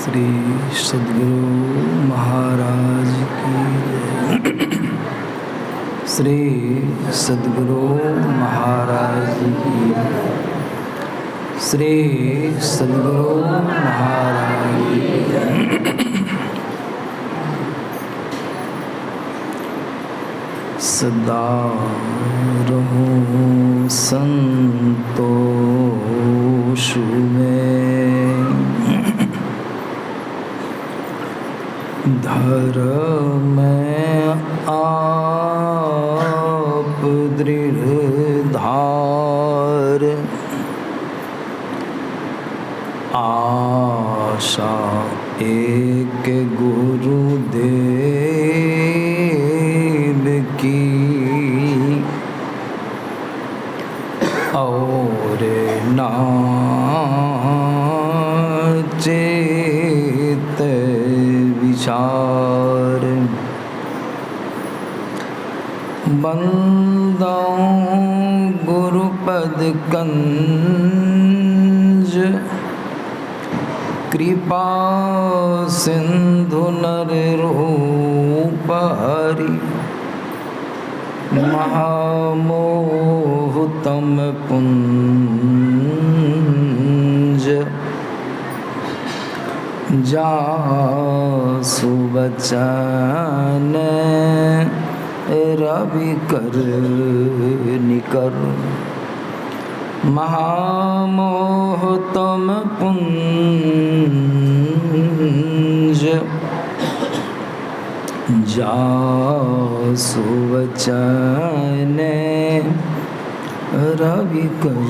श्री सद्गुरु महाराज की जय। श्री सद्गुरु महाराज की, श्री सद्गुरु महाराज की। सदा रहूं संतोष में, धर्म आप दृढ़ धार, आशा एक गुरुदेव की, और नाचेत विचार। बंदों गुरुपद कंज, कृपा सिंधु नर रूप हरि, महामोहतम पुंज, जासु बचन रवि कर निकर, महामोहतम पुंज, जासु वचन रवि कर।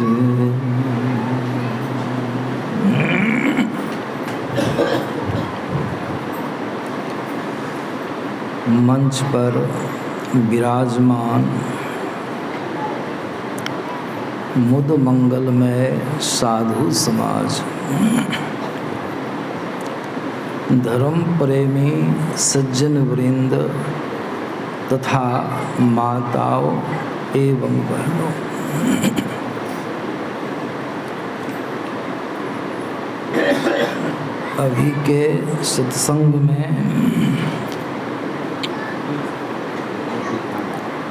मंच पर विराजमान मुद मंगलमय साधु समाज, धर्म प्रेमी सज्जन वृंद तथा माताओं एवं बहनों, अभी के सत्संग में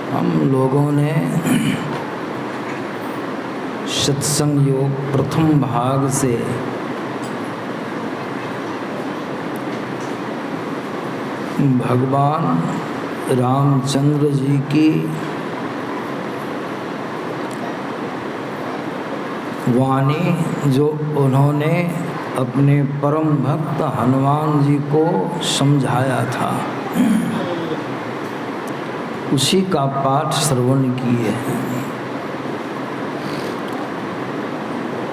हम लोगों ने सत्संग योग प्रथम भाग से भगवान रामचंद्र जी की वाणी जो उन्होंने अपने परम भक्त हनुमान जी को समझाया था, उसी का पाठ श्रवण किए हैं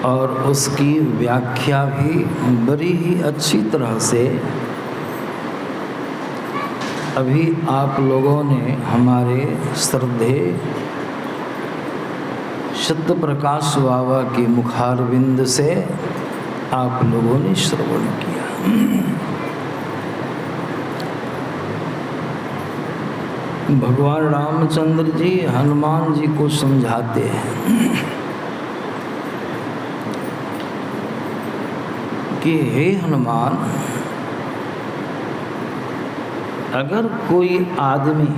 और उसकी व्याख्या भी बड़ी ही अच्छी तरह से अभी आप लोगों ने हमारे श्रद्धेय सत्य प्रकाश बाबा के मुखारविंद से आप लोगों ने श्रवण किया। भगवान रामचंद्र जी हनुमान जी को समझाते हैं कि हे हनुमान, अगर कोई आदमी,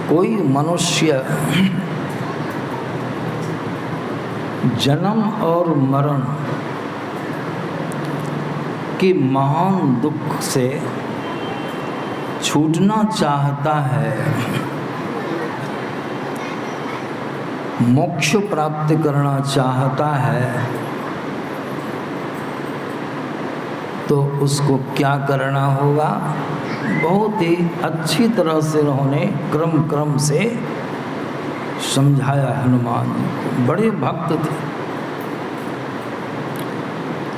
कोई मनुष्य जन्म और मरण के महान दुख से छूटना चाहता है, मोक्ष प्राप्त करना चाहता है, तो उसको क्या करना होगा? बहुत ही अच्छी तरह से उन्होंने क्रम से समझाया। हनुमान जी को बड़े भक्त थे,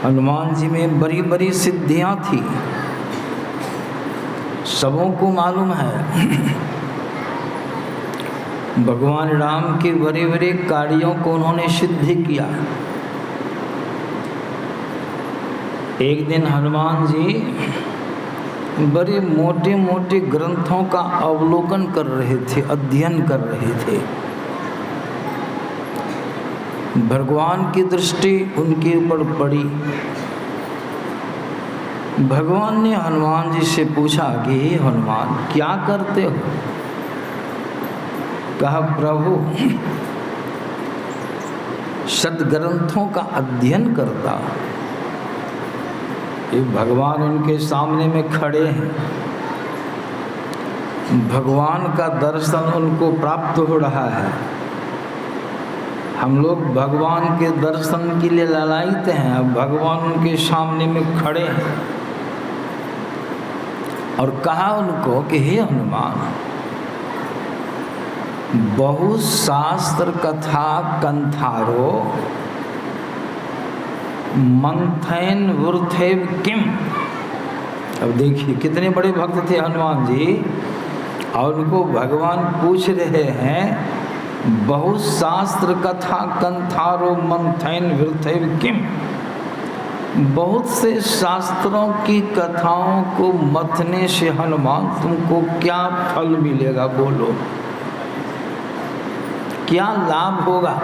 हनुमान जी में बड़ी बड़ी सिद्धियां थी, सबों को मालूम है। भगवान राम के बड़े बड़े कार्यों को उन्होंने सिद्ध किया। एक दिन हनुमान जी बड़े मोटे मोटे ग्रंथों का अवलोकन कर रहे थे, अध्ययन कर रहे थे। भगवान की दृष्टि उनके ऊपर पड़ी भगवान ने हनुमान जी से पूछा कि हे हनुमान क्या करते हो? कहा प्रभु सद्ग्रंथों का अध्ययन करता। ये भगवान उनके सामने में खड़े हैं, भगवान का दर्शन उनको प्राप्त हो रहा है। हम लोग भगवान के दर्शन के लिए लालायित हैं, अब भगवान उनके सामने में खड़े हैं। और कहा उनको कि हे हनुमान, बहु शास्त्र कथा कंथारो मंथन वृथेव किम। अब देखिए कितने बड़े भक्त थे हनुमान जी, और उनको भगवान पूछ रहे हैं बहु शास्त्र कथा कंथारो मंथन वृथेव किम। बहुत से शास्त्रों की कथाओं को मथने से हनुमान तुमको क्या फल मिलेगा? बोलो, क्या लाभ होगा?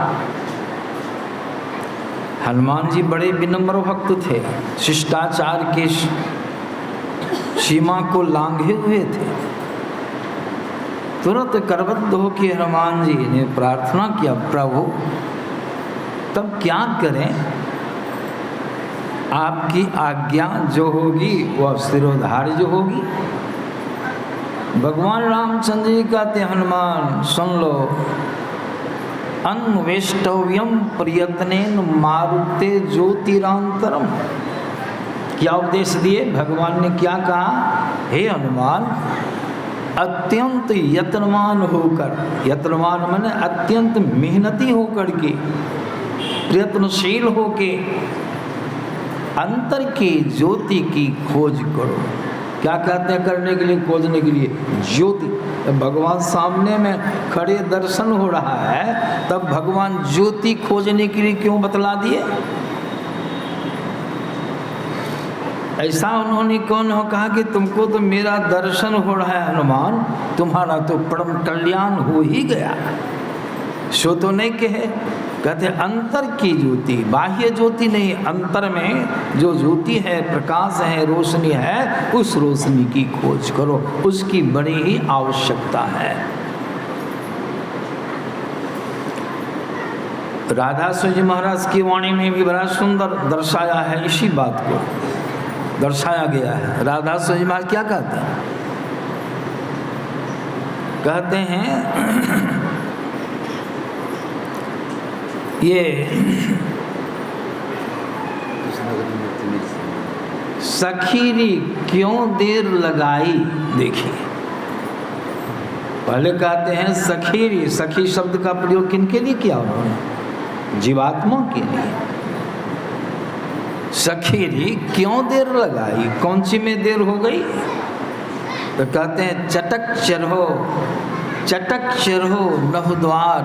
हनुमान जी बड़े विनम्र भक्त थे, शिष्टाचार की सीमा को लांघे हुए थे। तुरंत करबद्ध होकर हनुमान जी ने प्रार्थना किया, प्रभु तब क्या करें? आपकी आज्ञा जो होगी वह सिरोधार्य जो होगी। भगवान रामचंद्र जी कहते हनुमान सुन लो, अन्वेष्टव्यम प्रयत्नेन मारुते ज्योतिरांतरम। क्या उपदेश दिए भगवान ने? क्या कहा? हे हनुमान अत्यंत यत्नवान होकर, यत्नवान माने अत्यंत मेहनती होकर के, प्रयत्नशील होके अंतर की ज्योति की खोज करो। क्या कहते हैं करने के लिए? खोजने के लिए ज्योति। भगवान सामने में खड़े दर्शन हो रहा है, तब भगवान ज्योति खोजने के लिए क्यों बतला दिए? ऐसा उन्होंने कौन हो कहा कि तुमको तो मेरा दर्शन हो रहा है हनुमान, तुम्हारा तो परम कल्याण हो ही गया। सो तो नहीं कहे, कहते अंतर की ज्योति, बाह्य ज्योति नहीं, अंतर में जो ज्योति है, प्रकाश है, रोशनी है, उस रोशनी की खोज करो, उसकी बड़ी ही आवश्यकता है। राधा स्वामी जी महाराज की वाणी में भी बड़ा सुंदर दर्शाया है, इसी बात को दर्शाया गया है। राधा स्वामी जी महाराज क्या कहते हैं? कहते हैं ये सखीरी क्यों देर लगाई। देखिए पहले कहते हैं सखीरी, सखी शब्द का प्रयोग किनके लिए किया उन्होंने? जीवात्मा के लिए। सखीरी क्यों देर लगाई, कौन सी में देर हो गई? तो कहते हैं चटक चरहो, चटक चरहो नवद्वार,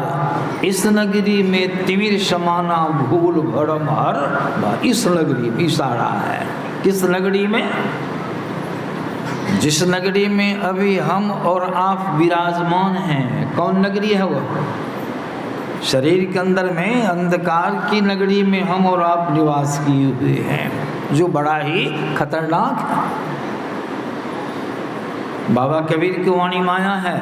इस नगरी में तिमिर समाना भूल भरम हर। इस नगरी में इशारा है, किस नगरी में? जिस नगरी में अभी हम और आप विराजमान हैं। कौन नगरी है वो? शरीर के अंदर में अंधकार की नगरी में हम और आप निवास किए हुए हैं, जो बड़ा ही खतरनाक है। बाबा कबीर की वाणी माया है।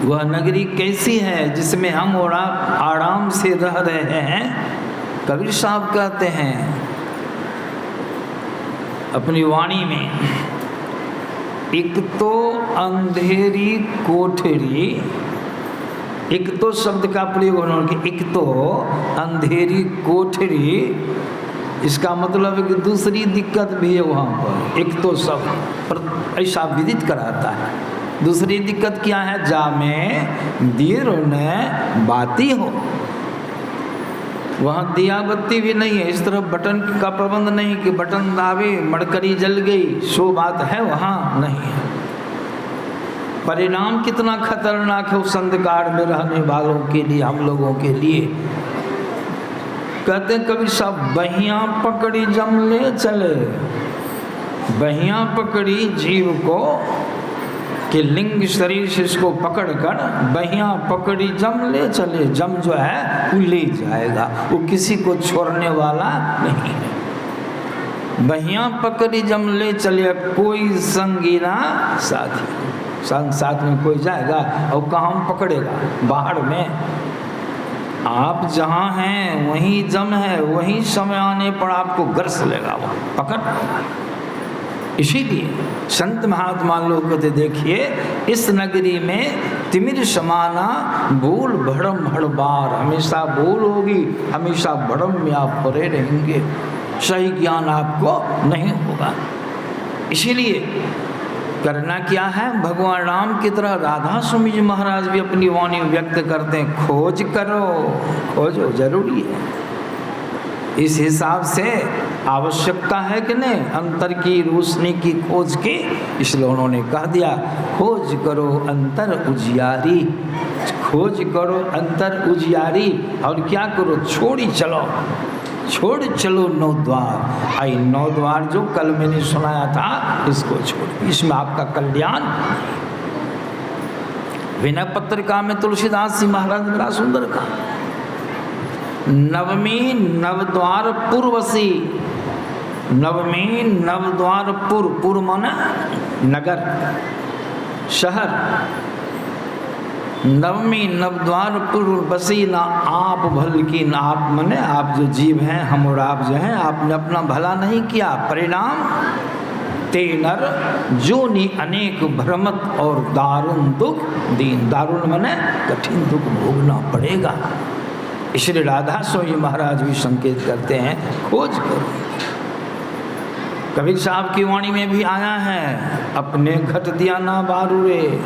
वह नगरी कैसी है जिसमें हम और आप आराम से रह रहे हैं? कबीर साहब कहते हैं अपनी वाणी में, एक तो अंधेरी कोठरी, एक तो शब्द का प्रयोग उन्होंने, एक तो अंधेरी कोठरी, इसका मतलब है कि दूसरी दिक्कत भी है वहाँ पर। एक तो सब पर ऐसा विदित कराता है, दूसरी दिक्कत क्या है? जा में देर न बाती हो, वहाँ दिया बत्ती भी नहीं है, इस तरफ बटन का प्रबंध नहीं कि बटन दाबे मड़करी जल गई, सो बात है वहाँ नहीं है। परिणाम कितना खतरनाक है उस अंधकार में रहने वालों के लिए, हम लोगों के लिए। कहते कभी सब बहियां पकड़ी जम ले चले, बहियां पकड़ी जीव को कि लिंग शरीर से इसको पकड़कर बहियां पकड़ी जम ले चले। जम जो है वो ले जाएगा, वो किसी को छोड़ने वाला नहीं है। बहिया पकड़ी जम ले चले, कोई संगी ना साथी। संग साथ में कोई जाएगा और कहाँ पकड़ेगा? बाहर में। आप जहाँ हैं वहीं जम है, वहीं समय आने पर आपको गरस लेगा, वो पकड़। इसीलिए संत महात्मा लोग कहते, देखिए इस नगरी में तिमिर समाना भूल भड़म भड़बार। हमेशा भूल होगी, हमेशा भड़म में आप पड़े रहेंगे, सही ज्ञान आपको नहीं होगा। इसीलिए करना क्या है? भगवान राम की तरह राधा स्वामी जी महाराज भी अपनी वाणी व्यक्त करते हैं, खोज करो, खोजो, जरूरी है। इस हिसाब से आवश्यकता है कि नहीं, अंतर की रोशनी की खोज की। इसलिए उन्होंने कह दिया, खोज करो अंतर उजियारी, खोज करो अंतर उजियारी। और क्या करो? छोड़ी चलो, छोड़ चलो नौ द्वार। आई नौ द्वार जो कल मैंने सुनाया था, इसको छोड़, इसमें आपका कल्याण। विनय पत्रिका में तुलसीदास जी महाराज ने बड़ा सुंदर कहा, नवमी नवद्वार पूर्वसी। नवमी नवद्वार पूर्व माना नगर, शहर। नवमी नवद्वार पूर्व बसी, ना आप भल की, ना आप मने आप जो जीव हैं, हम और आप जो हैं, आपने अपना भला नहीं किया, परिणाम ते नर जोनि अनेक भ्रमत और दारुण दुख दीन। दारुण मने कठिन दुख भोगना पड़ेगा। इसलिए राधा स्वामी महाराज भी संकेत करते हैं, खोज करो। कबीर साहब की वाणी में भी आया है, अपने घट दिया ना बारूरे।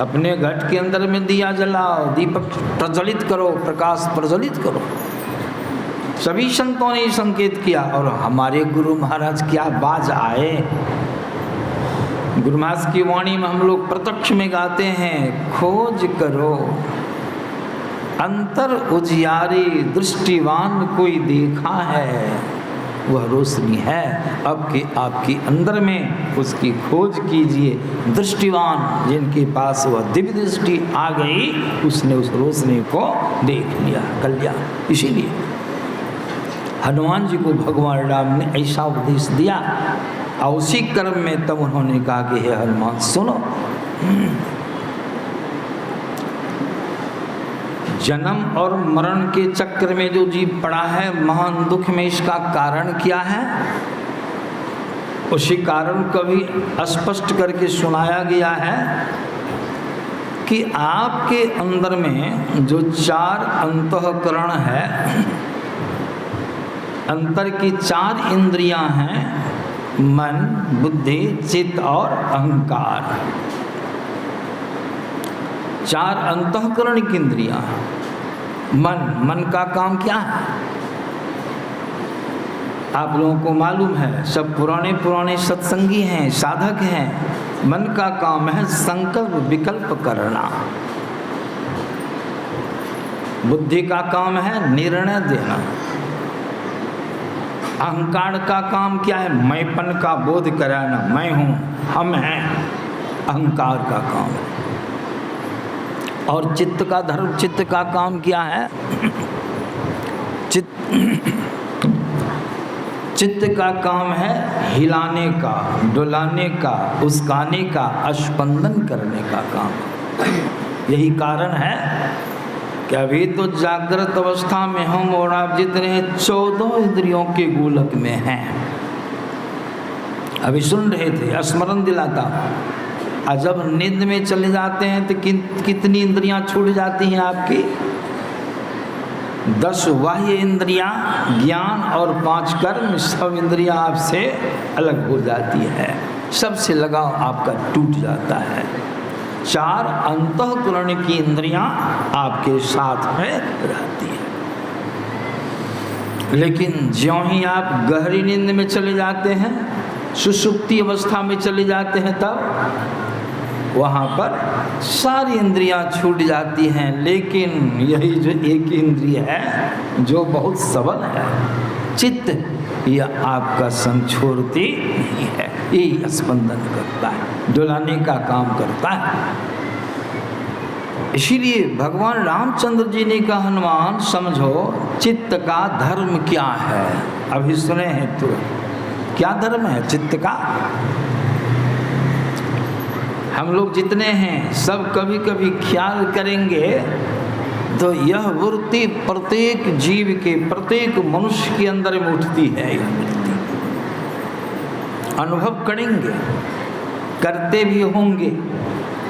अपने घट के अंदर में दिया जलाओ, दीपक प्रज्वलित करो, प्रकाश प्रज्वलित करो। सभी संतों ने संकेत किया। और हमारे गुरु महाराज क्या बाज आए। गुरु महाराज की वाणी में हम लोग प्रत्यक्ष में गाते हैं, खोज करो अंतर उजियारी, दृष्टिवान कोई देखा है, वह रोशनी है अब कि आपके अंदर में, उसकी खोज कीजिए। दृष्टिवान जिनके पास वह दिव्य दृष्टि आ गई, उसने उस रोशनी को देख लिया, कल्याण। इसीलिए हनुमान जी को भगवान राम ने ऐसा उपदेश दिया, और उसी कर्म में तब उन्होंने कहा कि हे हनुमान सुनो, जन्म और मरण के चक्र में जो जीव पड़ा है महान दुख में, इसका कारण क्या है? उसी कारण को भी स्पष्ट करके सुनाया गया है कि आपके अंदर में जो चार अंतःकरण है, अंतर की चार इंद्रियां हैं, मन, बुद्धि, चित्त और अहंकार। चार अंतःकरण की इंद्रियां। मन का काम क्या है? आप लोगों को मालूम है, सब पुराने सत्संगी हैं, साधक हैं। मन का काम है संकल्प विकल्प करना। बुद्धि का काम है निर्णय देना। अहंकार का काम क्या है? मैंपन का बोध कराना, मैं हूँ, हम हैं, अहंकार का काम है। और चित्त का धर्म, चित्त का काम क्या है? चित्त का काम है हिलाने का, डुलाने का, उस्काने का, स्पंदन करने का काम। यही कारण है कि अभी तो जागृत अवस्था में हम और आप जितने 14 इंद्रियों के गोलक में हैं। अभी सुन रहे थे, स्मरण दिलाता। और जब नींद में चले जाते हैं तो कितनी इंद्रियां छूट जाती हैं आपकी? 10 बाह्य इंद्रियां, ज्ञान और 5 कर्म, सब इंद्रियां आपसे अलग हो जाती है, सबसे लगाव आपका टूट जाता है। 4 अंतःकरण की इंद्रियां आपके साथ में रहती है। लेकिन ज्यों ही आप गहरी नींद में चले जाते हैं, सुषुप्ति अवस्था में चले जाते हैं, तब वहाँ पर सारी इंद्रियां छूट जाती हैं। लेकिन यही जो एक इंद्रिय है जो बहुत सबल है, चित्त, यह आपका संग छोड़ती नहीं है। यही स्पंदन करता है, डुलाने का काम करता है। इसीलिए भगवान रामचंद्र जी ने कहा, हनुमान समझो चित्त का धर्म क्या है। अभी सुने हैं तो क्या धर्म है चित्त का। हम लोग जितने हैं सब कभी कभी ख्याल करेंगे तो यह वृत्ति प्रत्येक जीव के, प्रत्येक मनुष्य के अंदर में उठती है। यह वृत्ति अनुभव करेंगे, करते भी होंगे।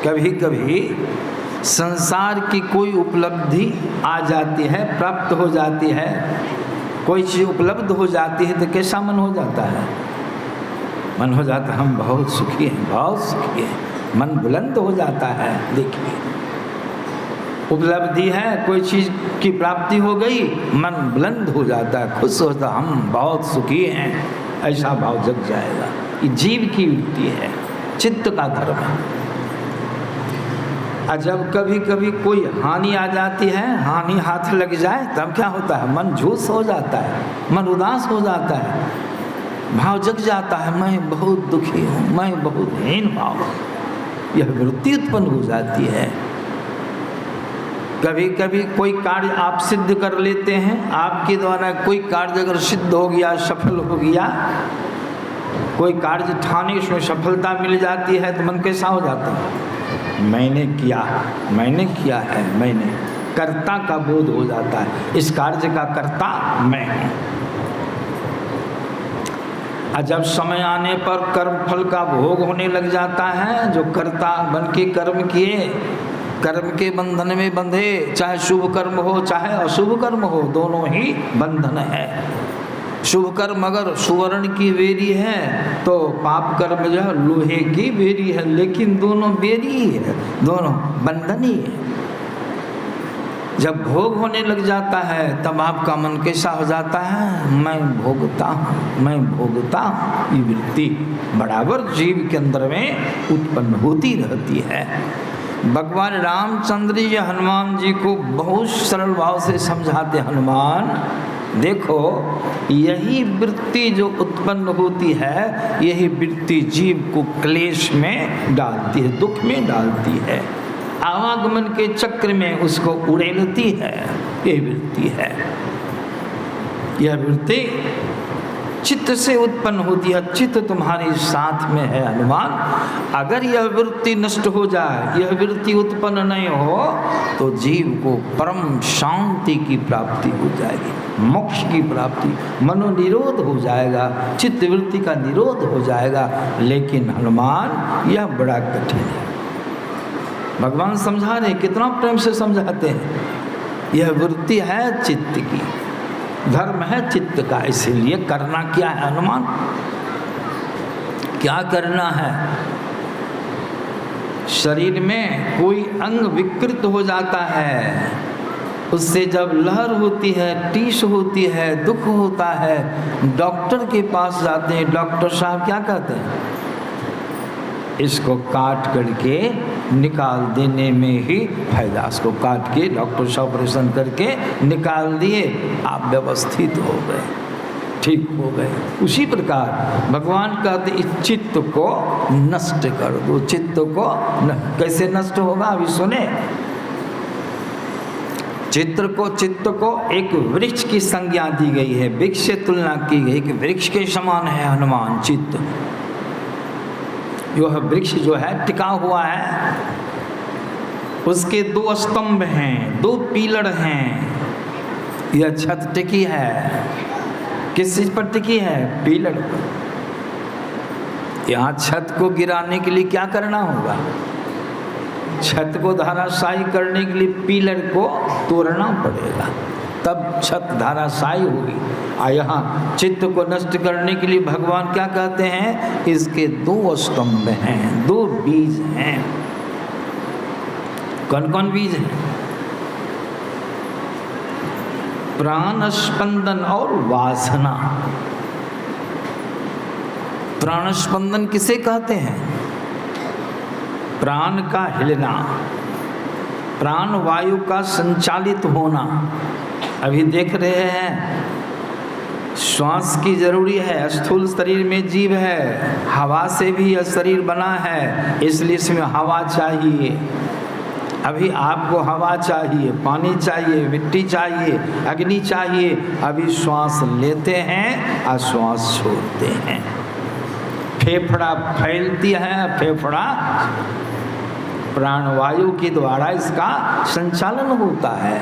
कभी कभी संसार की कोई उपलब्धि आ जाती है, प्राप्त हो जाती है, कोई चीज़ उपलब्ध हो जाती है तो कैसा मन हो जाता है। मन हो जाता है हम बहुत सुखी हैं, बहुत सुखी हैं, मन बुलंद हो जाता है। देखिए उपलब्धि है, कोई चीज़ की प्राप्ति हो गई, मन बुलंद हो जाता है, खुश होता है, हम बहुत सुखी हैं, ऐसा भाव जग जाएगा। ये जीव की वृत्ति है, चित्त का धर्म है। और जब कभी कभी कोई हानि आ जाती है, हानि हाथ लग जाए, तब क्या होता है, मन झूस हो जाता है, मन उदास हो जाता है, भाव जग जाता है, मैं बहुत दुखी हूँ, मैं बहुत हीन भाव हूँ। यह वृत्ति उत्पन्न हो जाती है। कभी कभी कोई कार्य आप सिद्ध कर लेते हैं, आपके द्वारा कोई कार्य अगर सिद्ध हो गया, सफल हो गया, कोई कार्य ठाने उसमें सफलता मिल जाती है तो मन कैसा हो जाता है, मैंने किया है, मैंने, कर्ता का बोध हो जाता है, इस कार्य का कर्ता मैं हूँ। और जब समय आने पर कर्म फल का भोग होने लग जाता है, जो कर्ता बन के कर्म किए, कर्म के बंधन में बंधे, चाहे शुभ कर्म हो चाहे अशुभ कर्म हो, दोनों ही बंधन है। शुभ कर्म अगर सुवर्ण की बेरी है तो पाप कर्म जो है लोहे की बेरी है, लेकिन दोनों बेरी ही है, दोनों बंधन ही है। जब भोग होने लग जाता है तब आपका मन कैसा हो जाता है, मैं भोगता हूँ, मैं भोगता हूँ। ये वृत्ति बराबर जीव के अंदर में उत्पन्न होती रहती है। भगवान रामचंद्र जी हनुमान जी को बहुत सरल भाव से समझाते, हनुमान देखो यही वृत्ति जो उत्पन्न होती है, यही वृत्ति जीव को क्लेश में डालती है, दुख में डालती है, आवागमन के चक्र में उसको उड़ेलती है। यह वृत्ति है, यह वृत्ति चित्त से उत्पन्न होती है। चित्त तुम्हारे साथ में है हनुमान। अगर यह वृत्ति नष्ट हो जाए, यह वृत्ति उत्पन्न नहीं हो, तो जीव को परम शांति की प्राप्ति हो जाएगी, मोक्ष की प्राप्ति, मनोनिरोध हो जाएगा, चित्त वृत्ति का निरोध हो जाएगा। लेकिन हनुमान यह बड़ा कठिन है। भगवान समझा रहे, कितना प्रेम से समझाते हैं। यह वृत्ति है चित्त की, धर्म है चित्त का। इसीलिए करना क्या है हनुमान, क्या करना है। शरीर में कोई अंग विकृत हो जाता है, उससे जब लहर होती है, टीस होती है, दुख होता है, डॉक्टर के पास जाते हैं। डॉक्टर साहब क्या कहते हैं, इसको काट करके निकाल देने में ही फायदा। इसको काट के डॉक्टर साहब ऑपरेशन करके निकाल दिए, आप व्यवस्थित हो गए, ठीक हो गए। उसी प्रकार भगवान कहते इस चित्त को नष्ट कर दो। चित्त को कैसे नष्ट होगा, अभी सुने। चित्त को एक वृक्ष की संज्ञा दी गई है, वृक्ष से तुलना की गई कि वृक्ष के समान है हनुमान चित्त। यह वृक्ष जो है टिका हुआ है, उसके दो स्तंभ हैं, दो पिलर हैं। यह छत टिकी है, किस चीज पर टिकी है, पिलर पर। यहाँ छत को गिराने के लिए क्या करना होगा, छत को धराशायी करने के लिए पिलर को तोड़ना पड़ेगा, तब छत धराशायी होगी। और यहाँ चित्त को नष्ट करने के लिए भगवान क्या कहते हैं, इसके दो स्तंभ हैं, दो बीज हैं। कौन कौन बीज हैं, प्राण स्पंदन और वासना। प्राण स्पंदन किसे कहते हैं, प्राण का हिलना, प्राण वायु का संचालित होना। अभी देख रहे हैं श्वास की जरूरी है, स्थूल शरीर में जीव है, हवा से भी यह शरीर बना है, इसलिए इसमें हवा चाहिए। अभी आपको हवा चाहिए, पानी चाहिए, मिट्टी चाहिए, अग्नि चाहिए। अभी श्वास लेते हैं और श्वास छोड़ते हैं। फेफड़ा फैलती है, फेफड़ा प्राणवायु के द्वारा इसका संचालन होता है।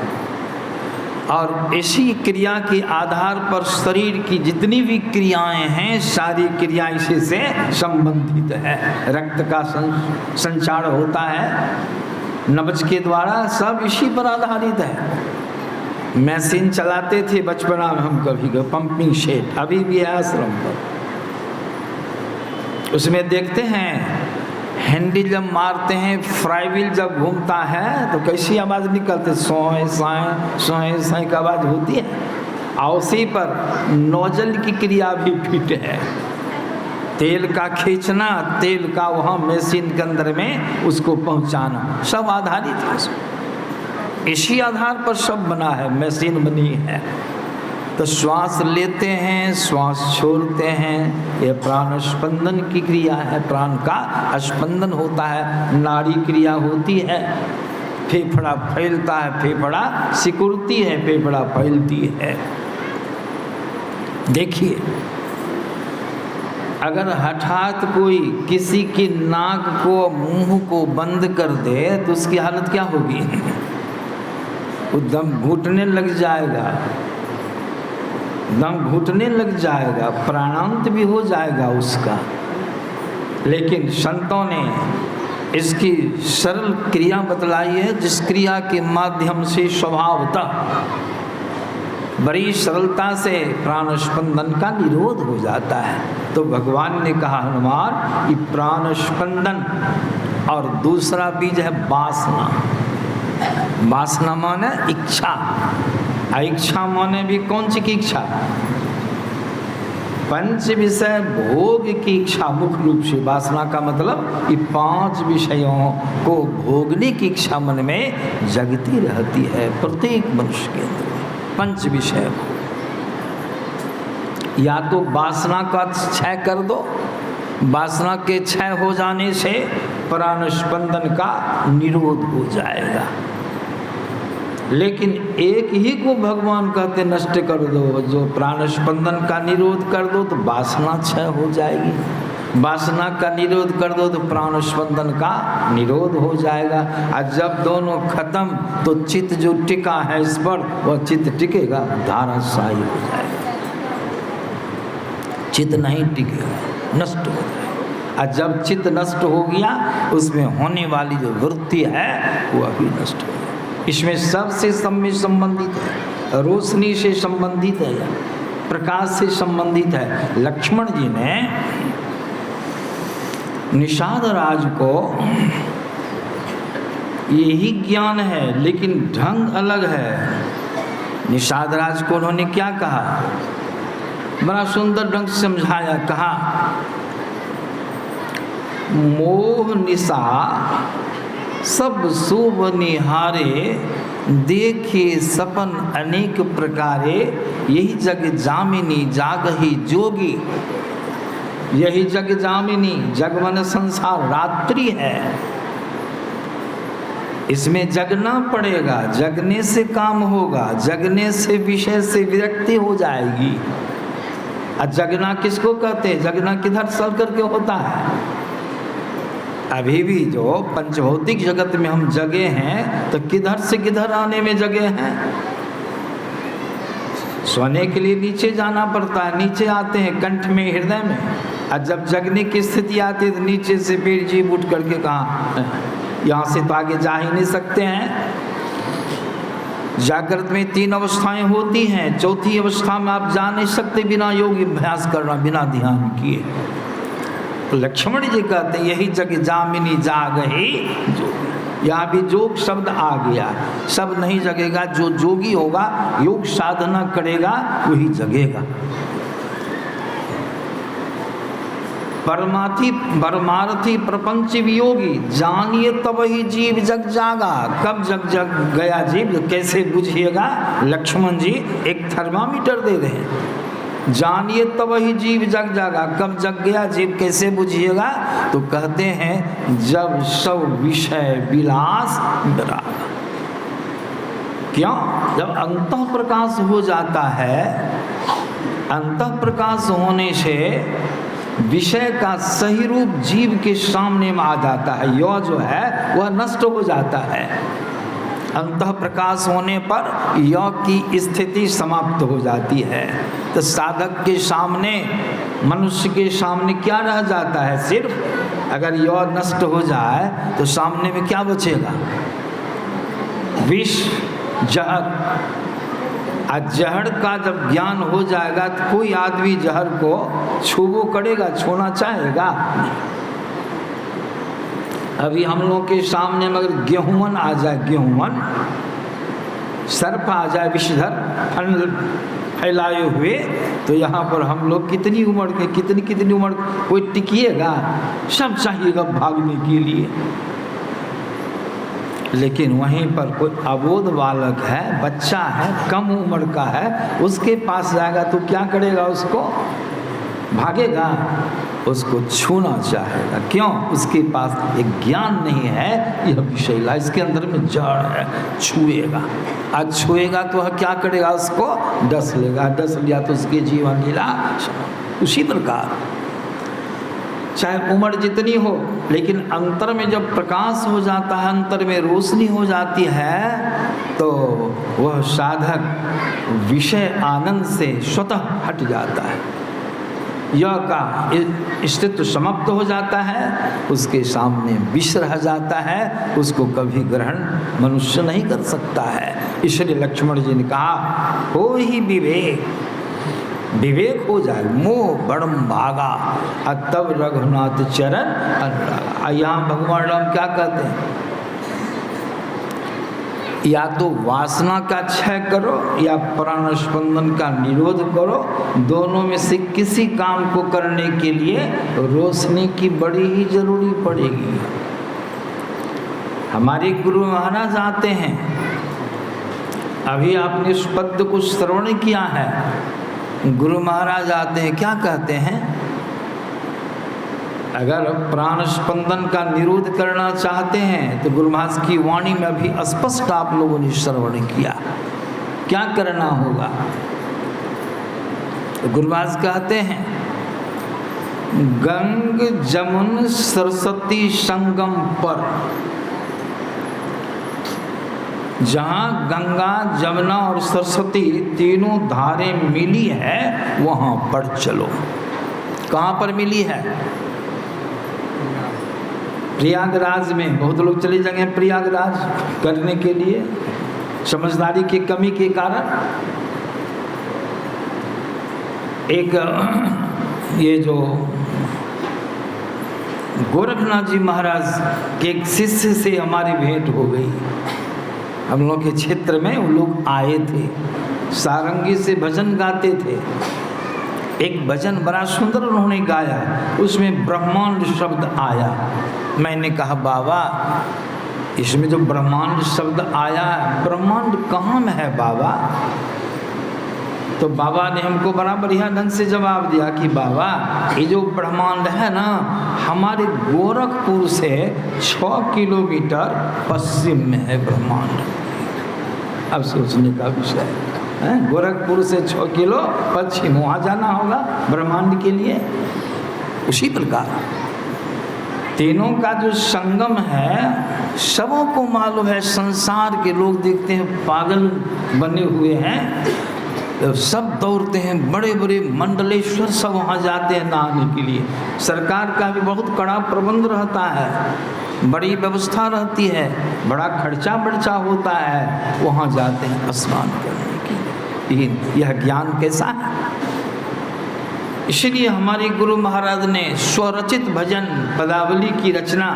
और इसी क्रिया के आधार पर शरीर की जितनी भी क्रियाएं हैं, सारी क्रिया इसी से संबंधित है। रक्त का संचार होता है नब्ज के द्वारा, सब इसी पर आधारित है। मशीन चलाते थे बचपना में हम कभी कभी, पंपिंग सेट अभी भी है आश्रम पर। उसमें देखते हैं हैंडल जब मारते हैं, फ्राईव्हील जब घूमता है तो कैसी आवाज़ निकलती है, सोए साए सोए साए की आवाज़ होती है। और उसी पर नोजल की क्रिया भी फिट है। तेल का खींचना, तेल का वहाँ मशीन के अंदर में उसको पहुँचाना, सब आधारित है। इसी आधार पर सब बना है, मशीन बनी है। तो श्वास लेते हैं, श्वास छोड़ते हैं, ये प्राण स्पंदन की क्रिया है। प्राण का स्पंदन होता है, नाड़ी क्रिया होती है। फेफड़ा फैलता है, फेफड़ा सिकुड़ती है, फेफड़ा फैलती है। देखिए, अगर हठात कोई किसी की नाक को, मुंह को बंद कर दे तो उसकी हालत क्या होगी? वो दम घुटने लग जाएगा, दम घुटने लग जाएगा, प्राणांत भी हो जाएगा उसका। लेकिन संतों ने इसकी सरल क्रिया बतलाई है, जिस क्रिया के माध्यम से स्वभावतः बड़ी सरलता से प्राण स्पंदन का निरोध हो जाता है। तो भगवान ने कहा हनुमान कि प्राण स्पंदन, और दूसरा बीज है वासना। वासना माने इच्छा, इच्छा माने भी कौन सी की इच्छा? पंच विषय भोग की इच्छा। मुख्य रूप से वासना का मतलब कि 5 विषयों को भोगने की इच्छा मन में जगती रहती है प्रत्येक मनुष्य के अंदर। 5 विषय, या तो वासना का क्षय कर दो, वासना के क्षय हो जाने से प्राण स्पंदन का निरोध हो जाएगा। लेकिन एक ही को भगवान कहते नष्ट कर दो, जो प्राण स्पंदन का निरोध कर दो तो वासना क्षय हो जाएगी, वासना का निरोध कर दो तो प्राण स्पंदन का निरोध हो जाएगा। और जब दोनों खत्म तो चित्त जो टिका है इस पर, वह चित्त टिकेगा, धाराशायी हो जाएगा। चित्त नहीं टिकेगा, नष्ट हो जाएगा। और जब चित्त नष्ट हो गया, उसमें होने वाली जो वृत्ति है वह भी नष्ट हो जाएगी। इसमें सबसे संबंधित है, रोशनी से संबंधित है, प्रकाश से संबंधित है। लक्ष्मण जी ने निषाद राज को यही ज्ञान है, लेकिन ढंग अलग है। निषाद राज को उन्होंने क्या कहा, बड़ा सुंदर ढंग से समझाया। कहा मोह निशा सब शुभ निहारे, देखे सपन अनेक प्रकारे, यही जग जामिनी जागही जोगी। यही जग जामिनी, जग मन संसार रात्रि है, इसमें जगना पड़ेगा, जगने से काम होगा, जगने से विषय से विरक्ति हो जाएगी। और जगना किसको कहते हैं? जगना किधर चल करके होता है? अभी भी जो पंचभौतिक जगत में हम जगे हैं तो किधर से किधर आने में जगे हैं। सोने के लिए नीचे जाना पड़ता है, नीचे आते हैं कंठ में, हृदय में। और जब जगने की स्थिति आती है तो नीचे से पेड़ जीव उठ करके कहाँ, यहाँ से तो आगे जा ही नहीं सकते हैं। जागृत में 3 अवस्थाएं होती हैं, चौथी अवस्था में आप जा नहीं सकते बिना योग अभ्यास करना, बिना ध्यान किए। तो लक्ष्मण जी कहते हैं यही जग जामिनी जागही जोगी। यहाँ भी जोग शब्द आ गया, सब नहीं जगेगा। जो जोगी होगा, योग साधना करेगा, वही जगेगा। परमार्थी प्रपंच वियोगी, जानिए तब ही जीव जग जागा। कब जग गया जीव, कैसे बुझिएगा? लक्ष्मण जी एक थर्मामीटर दे रहे हैं। जानिए तब ही जीव जग जागा। कब जग गया जीव, कैसे बुझिएगा? तो कहते हैं जब सब विषय विलास विरागा। क्यों? जब अंतः प्रकाश हो जाता है, अंतः प्रकाश होने से विषय का सही रूप जीव के सामने में आ जाता है। यह जो है वह नष्ट हो जाता है। अंतः प्रकाश होने पर यह की स्थिति समाप्त हो जाती है। तो साधक के सामने, मनुष्य के सामने क्या रह जाता है? सिर्फ अगर यह नष्ट हो जाए तो सामने में क्या बचेगा? विष, जहर। आज जहर का जब ज्ञान हो जाएगा तो कोई आदमी जहर को छूबो करेगा, छूना चाहेगा? अभी हम लोग के सामने मगर गेहूमन आ जाए, गेहूमन सर्प आ जाए विषधर फैलाए हुए, तो यहाँ पर हम लोग कितनी उम्र के, कितनी उम्र कोई टिकिएगा? सब चाहिएगा भागने के लिए। लेकिन वहीं पर कोई अबोध बालक है, बच्चा है, कम उम्र का है, उसके पास जाएगा तो क्या करेगा? उसको भागेगा, उसको छूना चाहेगा। क्यों? उसके पास एक ज्ञान नहीं है, यह विषैला, इसके अंदर में जड़ है, छुएगा। आज छुएगा तो वह क्या करेगा? उसको डस लेगा, डस लिया तो उसके जीवन लीला। उसी प्रकार चाहे उम्र जितनी हो, लेकिन अंतर में जब प्रकाश हो जाता है, अंतर में रोशनी हो जाती है, तो वह साधक विषय आनंद से स्वतः हट जाता है। यह का अस्तित्व समाप्त हो जाता है, उसके सामने विष रह जाता है, उसको कभी ग्रहण मनुष्य नहीं कर सकता है। इसलिए लक्ष्मण जी ने कहा हो ही विवेक, विवेक हो जाए, मोह बड़म भागा, तब रघुनाथ चरण अनुरागा। यहाँ भगवान राम क्या कहते हैं? या तो वासना का क्षय करो या प्राण स्पंदन का निरोध करो। दोनों में से किसी काम को करने के लिए रोशनी की बड़ी ही जरूरी पड़ेगी। हमारे गुरु महाराज आते हैं, अभी आपने इस पद को श्रवण किया है। गुरु महाराज आते हैं, क्या कहते हैं? अगर प्राण स्पंदन का निरोध करना चाहते हैं तो गुरु महाराज की वाणी में अभी स्पष्ट आप लोगों ने श्रवण किया, क्या करना होगा। तो गुरु महाराज कहते हैं गंग जमुन सरस्वती संगम पर, जहाँ गंगा जमुना और सरस्वती तीनों धारें मिली है वहाँ पर चलो। कहाँ पर मिली है? प्रयागराज में। बहुत लोग चले जाएंगे प्रयागराज करने के लिए, समझदारी की कमी के कारण। एक ये जो गोरखनाथ जी महाराज के एक शिष्य से हमारी भेंट हो गई। हम लोग के क्षेत्र में वो लोग आए थे, सारंगी से भजन गाते थे। एक भजन बड़ा सुंदर उन्होंने गाया, उसमें ब्रह्मांड शब्द आया। मैंने कहा बाबा इसमें जो ब्रह्मांड शब्द आया, ब्रह्मांड कहाँ में है बाबा? तो बाबा ने हमको बड़ा बढ़िया ढंग से जवाब दिया कि बाबा ये जो ब्रह्मांड है ना, हमारे गोरखपुर से 6 किलोमीटर पश्चिम में है ब्रह्मांड। अब सोचने का विषय है, गोरखपुर से 6 किलो पश्चिम, वहाँ जाना होगा ब्रह्मांड के लिए। उसी प्रकार तीनों का जो संगम है, सबों को मालूम है। संसार के लोग देखते हैं पागल बने हुए हैं, तो सब दौड़ते हैं, बड़े बड़े मंडलेश्वर सब वहाँ जाते हैं नहाने के लिए। सरकार का भी बहुत कड़ा प्रबंध रहता है, बड़ी व्यवस्था रहती है, बड़ा खर्चा बर्चा होता है, वहाँ जाते हैं स्नान करने के लिए। लेकिन यह ज्ञान कैसा है? इसलिए हमारे गुरु महाराज ने स्वरचित भजन पदावली की रचना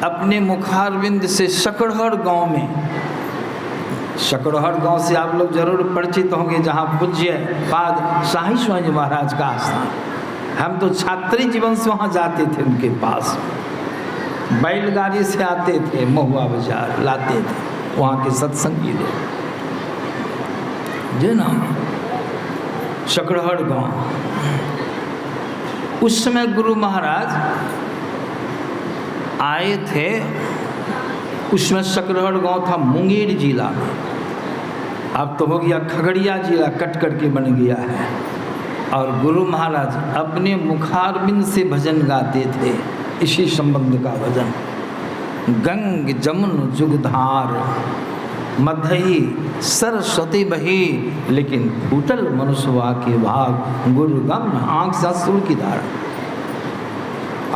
अपने मुखारविंद से सकड़हर गांव में, सकड़हर गांव से आप लोग जरूर परिचित होंगे, जहां पूज्य पाद शाही स्वामी महाराज का स्थान। हम तो छात्री जीवन से वहां जाते थे, उनके पास बैलगाड़ी से आते थे, महुआ बाजार लाते थे वहाँ के सत्संगी लोग जी ना। सकड़हर गांव। उस समय गुरु महाराज आए थे। उसमें सकड़हर गांव था मुंगेर जिला में, अब तो हो गया खगड़िया जिला, कट करके बन गया है। और गुरु महाराज अपने मुखारबिंद से भजन गाते थे, इसी संबंध का भजन। गंग जमुन जुगधार मधई सरस्वती बही, लेकिन फूटल मनुष्यवा के भाग, गुरु गम आंख से अश्रु की धारा।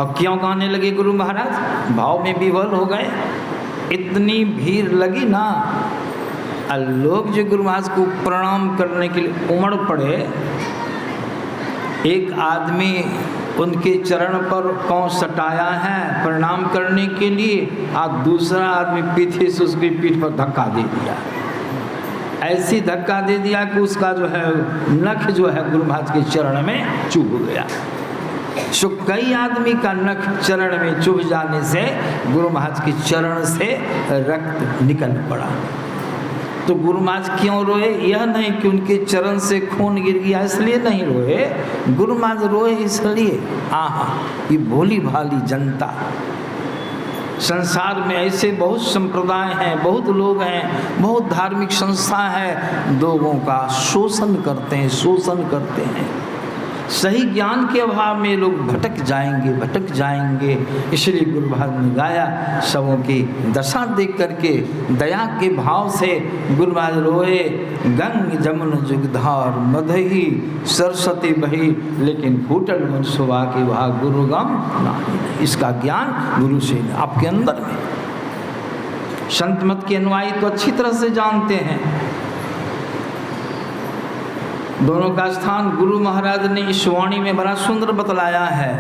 अब क्यों गाने लगे गुरु महाराज? भाव में विवल हो गए। इतनी भीड़ लगी ना, लोग जो गुरु महाराज को प्रणाम करने के लिए उमड़ पड़े। एक आदमी उनके चरण पर पांव सटाया है प्रणाम करने के लिए, और दूसरा आदमी पीछे से उसकी पीठ पर धक्का दे दिया। ऐसी धक्का दे दिया कि उसका जो है नख जो है गुरु महाराज के चरण में चुभ गया। सो कई आदमी का नख चरण में चुभ जाने से गुरु महाराज के चरण से रक्त निकल पड़ा। तो गुरु महाराज क्यों रोए? यह नहीं कि उनके चरण से खून गिर गया इसलिए नहीं रोए, गुरु महाराज रोए इसलिए, आहा ये भोली भाली जनता, संसार में ऐसे बहुत संप्रदाय हैं, बहुत लोग हैं, बहुत धार्मिक संस्था है, लोगों का शोषण करते हैं। सही ज्ञान के अभाव में लोग भटक जाएंगे। इसलिए गुरु महाराज ने गाया, सबों की दशा देख करके दया के भाव से गुरु महाराज रोए। गंग जमुन जुगधार मधई सरस्वती बही, लेकिन फूटल मनुष्यवा के भाग, गुरु गम नाही। इसका ज्ञान गुरु से आपके अंदर में। संत मत के अनुयायी तो अच्छी तरह से जानते हैं। दोनों का स्थान गुरु महाराज ने इस वाणी में बड़ा सुंदर बतलाया है।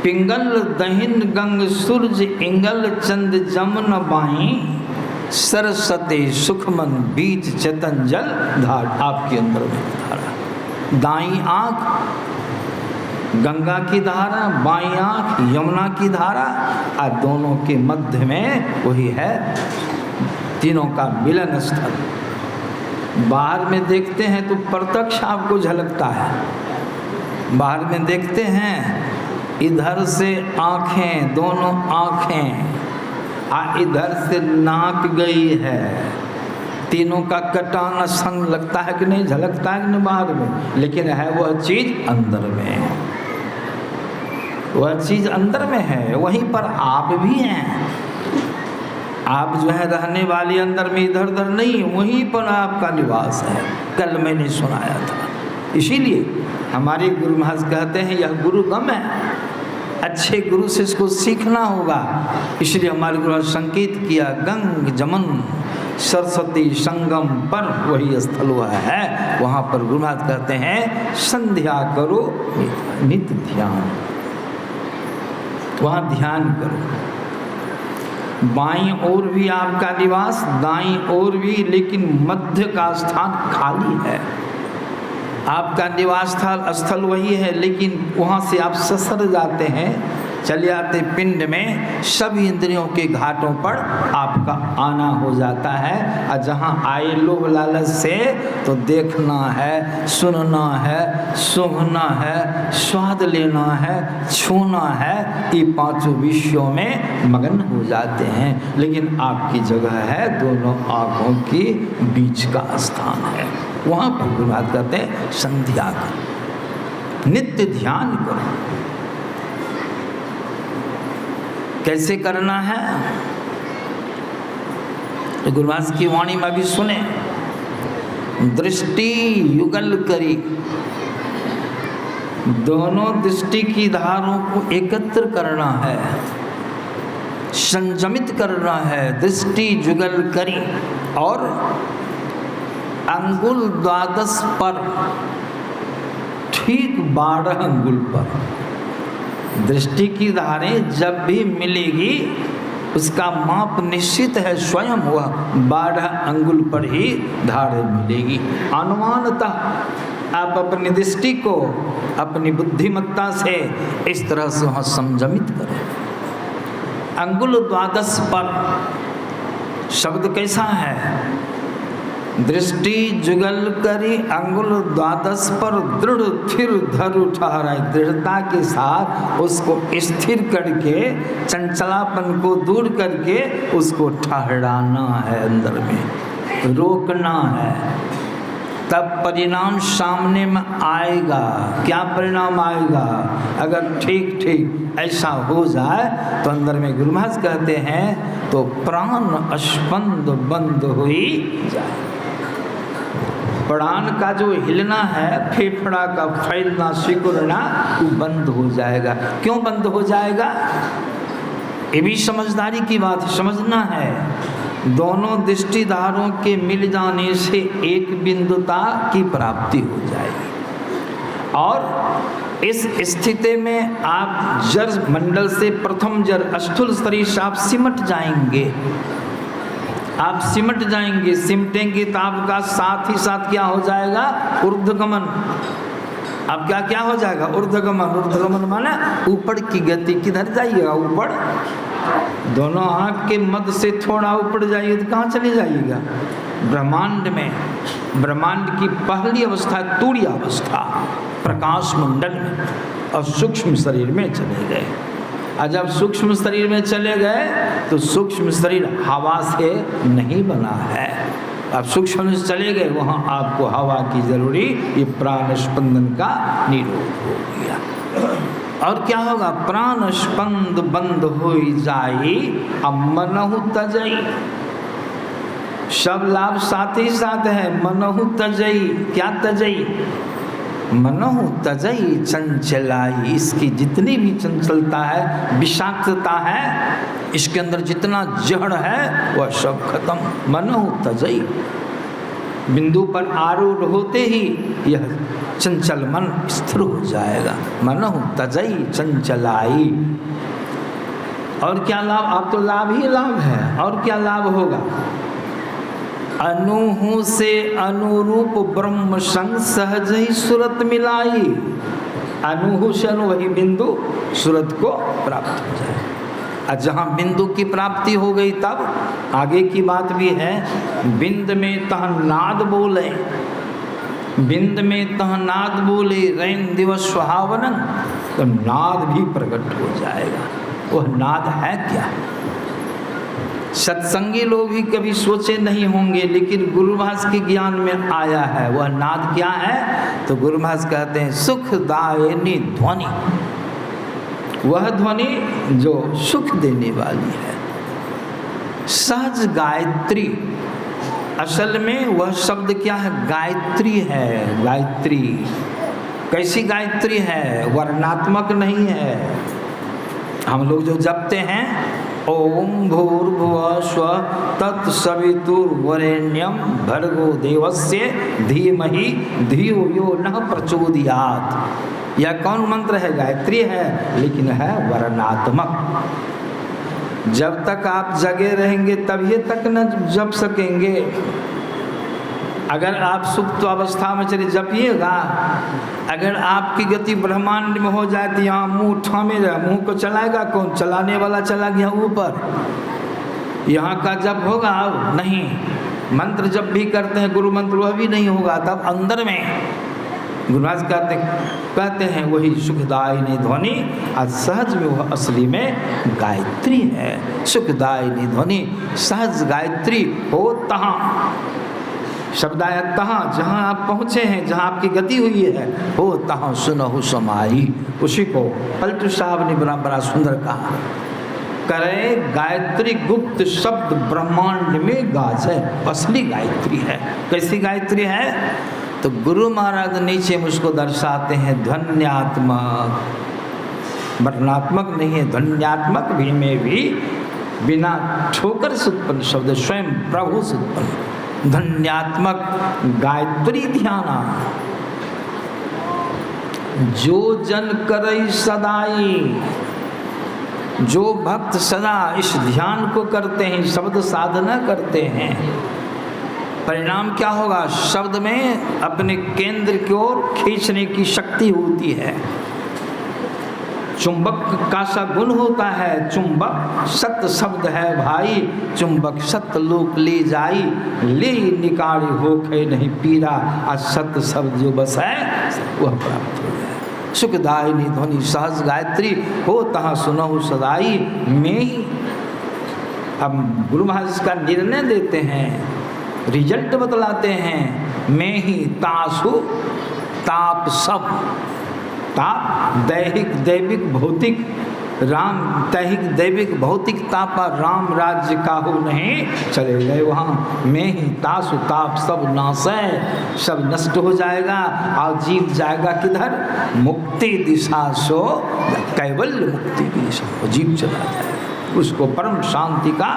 पिंगल दहिन गंग सूरज इंगल चंद जमुन बाई, सरस्वती सुखमन बीच चेतन जल धार। आपके अंदर में धारा, दाई आंख गंगा की धारा, बाई आंख यमुना की धारा, और दोनों के मध्य में वही है तीनों का मिलन स्थल। बाहर में देखते हैं तो प्रत्यक्ष आपको झलकता है। बाहर में देखते हैं इधर से आँखें, दोनों आँखें, इधर से नाक गई है, तीनों का कटाना संग लगता है कि नहीं, झलकता है कि नहीं बाहर में, लेकिन है वह चीज़ अंदर में, वह चीज़ अंदर में है। वहीं पर आप भी हैं। आप जो है रहने वाले अंदर में इधर उधर नहीं, वहीं पर आपका निवास है। कल मैंने सुनाया था। इसीलिए हमारे गुरु महाराज कहते हैं यह गुरु गम है, अच्छे गुरु से इसको सीखना होगा। इसलिए हमारे गुरु महाराज संकेत किया, गंग जमुन सरस्वती संगम पर वही स्थल हुआ है। वहाँ पर गुरु महाराज कहते हैं संध्या करो नित्य ध्यान, वहाँ ध्यान करो। बाईं ओर भी आपका निवास, दाईं ओर भी, लेकिन मध्य का स्थान खाली है। आपका निवास स्थल वही है, लेकिन वहाँ से आप ससर जाते हैं, चले आते पिंड में, सभी इंद्रियों के घाटों पर आपका आना हो जाता है। और जहाँ आए लोभ लालच से तो देखना है, सुनना है, सूंघना है, स्वाद लेना है, छूना है, ये पांचों विषयों में मगन हो जाते हैं। लेकिन आपकी जगह है दोनों आँखों के बीच का स्थान है। वहाँ पर गुरु महाराज कहते हैं संध्या करो, नित्य ध्यान करो। कैसे करना है तो गुरु महाराज की वाणी में भी सुने। दृष्टि युगल करी, दोनों दृष्टि की धारों को एकत्र करना है, संयमित करना है। दृष्टि जुगल करी और अंगुल द्वादश पर, ठीक 12 अंगुल पर दृष्टि की धारें जब भी मिलेगी उसका माप निश्चित है, स्वयं वह 12 अंगुल पर ही धारें मिलेगी। अनुमानतः आप अपनी दृष्टि को अपनी बुद्धिमत्ता से इस तरह से वहाँ संयमित करें। अंगुल द्वादश पर शब्द कैसा है? दृष्टि जुगल करी अंगुल द्वादश पर दृढ़ थिर धरु ठहराए। दृढ़ता के साथ उसको स्थिर करके, चंचलापन को दूर करके उसको ठहराना है, अंदर में रोकना है, तब परिणाम सामने में आएगा। क्या परिणाम आएगा? अगर ठीक ठीक ऐसा हो जाए तो अंदर में गुरु महाराज कहते हैं तो प्राण स्पंद बंद हुई जाए। प्राण का जो हिलना है, फेफड़ा का फैलना, सिकुड़ना, वो बंद हो जाएगा। क्यों बंद हो जाएगा? ये भी समझदारी की बात समझना है। दोनों दृष्टिधारों के मिल जाने से एक बिंदुता की प्राप्ति हो जाएगी और इस स्थिति में आप जड़ मंडल से प्रथम जड़ स्थूल शरीर से आप सिमट जाएंगे। आप सिमट जाएंगे, सिमटेंगे तो आपका साथ ही साथ क्या हो जाएगा? ऊर्ध्वगमन। अब क्या क्या हो जाएगा? ऊर्ध्वगमन। ऊर्ध्वगमन माने ऊपर की गति। किधर जाइएगा? ऊपर। दोनों आँख के मध्य से थोड़ा ऊपर जाइए तो कहाँ चले जाइएगा? ब्रह्मांड में। ब्रह्मांड की पहली अवस्था तूर्य अवस्था, प्रकाश मंडल में, और सूक्ष्म शरीर में चले गए। और जब सूक्ष्म शरीर में चले गए तो सूक्ष्म शरीर हवा से नहीं बना है। अब सूक्ष्म से चले गए, वहाँ आपको हवा की जरूरी, ये प्राण स्पंदन का निरोध हो गया। और क्या होगा? प्राण स्पंद बंद हो जाई, अब मनहु तजई। सब लाभ साथ ही साथ है। मनहु तजई। क्या तजई? मनहु तजई चंचलाई। इसकी जितनी भी चंचलता है, विषाक्तता है, इसके अंदर जितना जड़ है वह सब खत्म। मनहु तजई। बिंदु पर आरूढ़ होते ही यह चंचल मन स्थिर हो जाएगा। मनहु तजई चंचलाई। और क्या लाभ? आप तो लाभ ही लाभ है। और क्या लाभ होगा? अनुहु से अनुरूप ब्रह्म संग सहज ही सुरत मिलाई। अनुहु से अनु वही बिंदु सुरत को प्राप्त हो जाए। और जहाँ बिंदु की प्राप्ति हो गई तब आगे की बात भी है। बिंद में तह नाद बोले, बिंद में तह नाद बोले, रैन दिवस सुहावनन, तो नाद भी प्रकट हो जाएगा। वह नाद है क्या? सत्संगी लोग भी कभी सोचे नहीं होंगे, लेकिन गुरु महाराज के ज्ञान में आया है। वह नाद क्या है? तो गुरु महाराज कहते हैं सुखदायिनी ध्वनि। वह ध्वनि जो सुख देने वाली है। सहज गायत्री। असल में वह शब्द क्या है? गायत्री है। गायत्री कैसी गायत्री है? वर्णात्मक नहीं है। हम लोग जो जपते हैं ओम भूर्भुवः स्वः तत्सवितुर्वरेण्यं भर्गो देवस्य धीमहि धियो यो नः प्रचोदयात्। यह कौन मंत्र है? गायत्री है, लेकिन है वर्णात्मक। जब तक आप जगे रहेंगे तभी तक न जप सकेंगे। अगर आप सुप्त अवस्था में चले जपिएगा, अगर आपकी गति ब्रह्मांड में हो जाए तो यहाँ मुंह थामे रहे, मुंह को चलाएगा कौन? चलाने वाला चला गया ऊपर। यहाँ का जप होगा? अब नहीं। मंत्र जब भी करते हैं गुरु मंत्र, वह भी नहीं होगा। तब अंदर में गुरु महाराज कहते हैं वही सुखदायिनी ध्वनि। और सहज में वह असली में गायत्री है। सुखदायिनी ध्वनि सहज गायत्री हो तहाँ शब्दायत तहाँ, जहाँ आप पहुँचे हैं, जहाँ आपकी गति हुई है, हो तहाँ सुनहु समाई। उसी को पलटू साहब ने बड़ा सुंदर कहा। करे गायत्री गुप्त शब्द ब्रह्मांड में गाज है। असली गायत्री है। कैसी गायत्री है? तो गुरु महाराज नीचे मुझको दर्शाते हैं ध्वन्यात्मक। वर्णात्मक नहीं है, ध्वन्यात्मक भी में भी बिना ठोकर से उत्पन्न शब्द स्वयं प्रभु से उत्पन्न धन्यात्मक गायत्री ध्याना। जो जन करई सदाई। जो भक्त सदा इस ध्यान को करते हैं, शब्द साधना करते हैं, परिणाम क्या होगा? शब्द में अपने केंद्र की ओर खींचने की शक्ति होती है। चुंबक का सा गुण होता है, चुंबक सत्य शब्द है भाई, चुंबक सत्य लोक ले जाई, ले निकाली हो खे नहीं पीरा, असत्य शब्द जो बस है वह प्राप्त हो जाए। सुखदायिनी ध्वनि सहज गायत्री हो तहाँ सुनहु सदाई में ही। अब गुरु महाराज इसका निर्णय देते हैं, रिजल्ट बतलाते हैं, मैं ही तासु ताप सब, ताप दैहिक दैविक भौतिक, राम दैहिक दैविक भौतिक तापा राम राज्य काहू नहीं चले गए वहाँ, मैं ही तासु ताप सब नाशय, सब नष्ट हो जाएगा और जीव जाएगा किधर, मुक्ति दिशा सो, कैवल्य मुक्ति की दिशा जीव चला जाएगा, उसको परम शांति का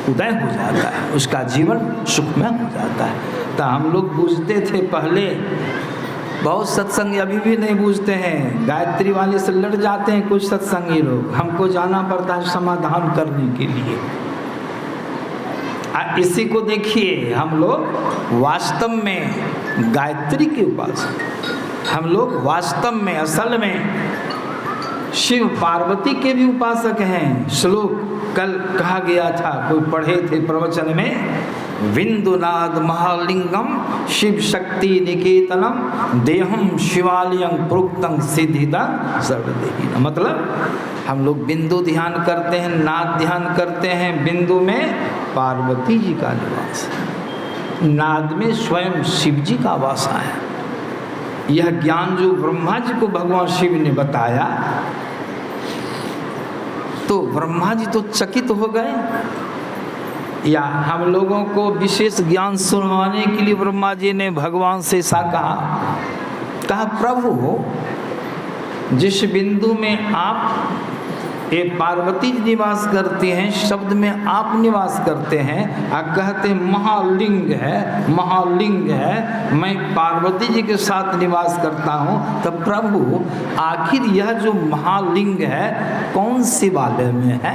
उदय हो जाता है, उसका जीवन सुखमय हो जाता है। तो हम लोग बूझते थे पहले, बहुत सत्संगी अभी भी नहीं बूझते हैं, गायत्री वाले से लड़ जाते हैं कुछ सत्संगी लोग, हमको जाना पड़ता है समाधान करने के लिए। इसी को देखिए, हम लोग वास्तव में गायत्री के उपासक, हम लोग वास्तव में असल में शिव पार्वती के भी उपासक हैं। श्लोक कल कहा गया था, कोई पढ़े थे प्रवचन में, विंदुनाद महालिंगम शिव शक्ति निकेतनम देहम शिवालयं प्रोक्तं सिद्धिदं सर्वदेही। मतलब हम लोग बिंदु ध्यान करते हैं, नाद ध्यान करते हैं। बिंदु में पार्वती जी का निवास है, नाद में स्वयं शिव जी का वासा है। यह ज्ञान जो ब्रह्मा जी को भगवान शिव ने बताया, तो ब्रह्मा जी तो चकित हो गए, या हम लोगों को विशेष ज्ञान सुनवाने के लिए ब्रह्मा जी ने भगवान से ऐसा कहा प्रभु जिस बिंदु में आप ये पार्वती निवास करती हैं, शब्द में आप निवास करते हैं, आप कहते महालिंग है, महालिंग है, मैं पार्वती जी के साथ निवास करता हूँ, तब प्रभु आखिर यह जो महालिंग है कौन शिवालय में है?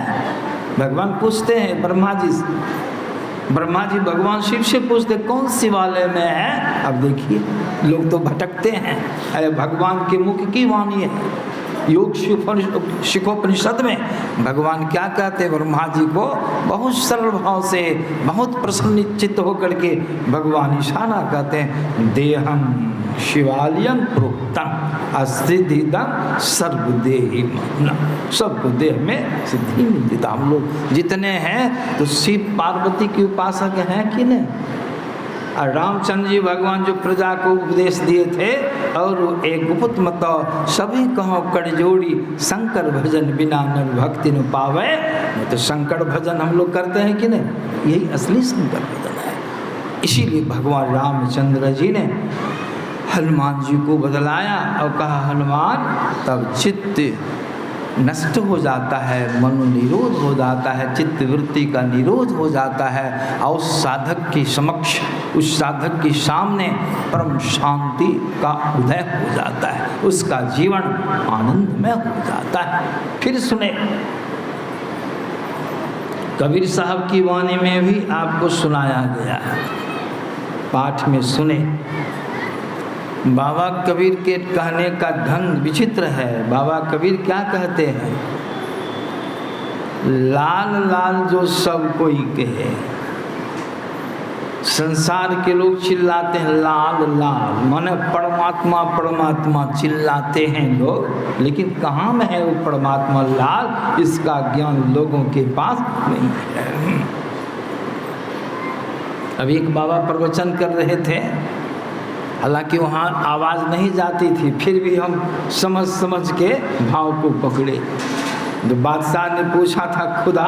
भगवान पूछते हैं ब्रह्मा जी भगवान शिव से पूछते कौन शिवालय में है। अब देखिए लोग तो भटकते हैं, अरे भगवान के मुख की वाणी है। योग शिखोपनिषद में भगवान क्या कहते, ब्रह्मा जी को बहुत सरल भाव से, बहुत प्रसन्न चित्त होकर के भगवान इशारा कहते हैं, देहम शिवालयं प्रोक्तं असिद्धिदं सर्वदेहि मग्नं। सबको देह में सिद्धि मिलती। तो हम लोग जितने हैं तो शिव पार्वती के उपासक हैं कि नहीं? और रामचंद्र जी भगवान जो प्रजा को उपदेश दिए थे, और एक गुप्त मत सभी कहो कर जोड़ी, शंकर भजन बिना नर भक्ति न पावे। तो शंकर भजन हम लोग करते हैं कि नहीं? यही असली शंकर भजन है। इसीलिए भगवान रामचंद्र जी ने हनुमान जी को बदलाया और कहा, हनुमान तब चित्त नष्ट हो जाता है, मनोनिरोध हो जाता है, चित्त वृत्ति का निरोध हो जाता है, और उस साधक के समक्ष, उस साधक के सामने परम शांति का उदय हो जाता है, उसका जीवन आनंदमय हो जाता है। फिर सुने कबीर साहब की वाणी में भी आपको सुनाया गया है, पाठ में सुने। बाबा कबीर के कहने का ढंग विचित्र है। बाबा कबीर क्या कहते हैं, लाल लाल जो सब कोई कहे। संसार के लोग चिल्लाते हैं लाल लाल, माने परमात्मा परमात्मा चिल्लाते हैं लोग, लेकिन कहाँ में है वो परमात्मा लाल, इसका ज्ञान लोगों के पास नहीं है। अभी एक बाबा प्रवचन कर रहे थे, हालांकि वहाँ आवाज़ नहीं जाती थी, फिर भी हम समझ समझ के भाव को पकड़े। तो बादशाह ने पूछा था, खुदा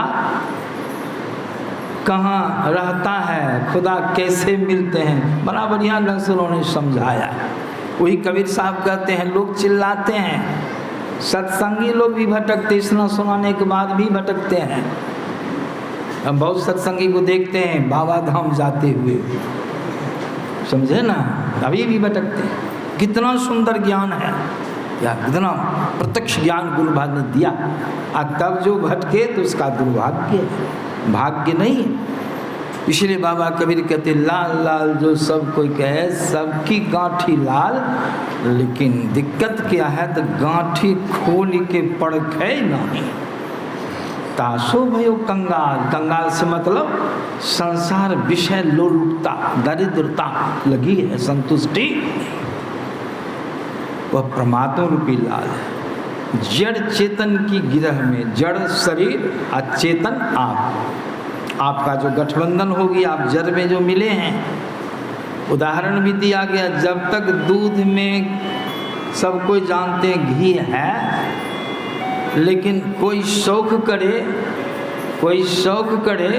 कहाँ रहता है, खुदा कैसे मिलते हैं? बड़ा बढ़िया ढंग से उन्होंने समझाया। वही कबीर साहब कहते हैं, लोग चिल्लाते हैं, सत्संगी लोग भी भटकते, इतना सुनाने के बाद भी भटकते हैं। हम बहुत सत्संगी को देखते हैं बाबा धाम जाते हुए, समझे ना, अभी भी भटकते हैं। कितना सुंदर ज्ञान है, या कितना प्रत्यक्ष ज्ञान गुरु भाग ने दिया, और तब जो भटके तो उसका दुर्भाग्य, भाग्य नहीं। इसलिए बाबा कबीर कहते लाल लाल जो सब कोई कहे सबकी गांठी लाल, लेकिन दिक्कत क्या है तो गांठी खोल के पड़खे नहीं। तासो भयो कंगाल, कंगाल से मतलब संसार विषय लोलुपता दरिद्रता लगी है, संतुष्टि। वह परमात्मा रूपी लाल है। जड़ चेतन की गिरह में, जड़ शरीर अचेतन आपका जो गठबंधन होगी, आप जड़ में जो मिले हैं। उदाहरण भी दिया गया, जब तक दूध में सब कोई जानते हैं घी है, लेकिन कोई शौक करे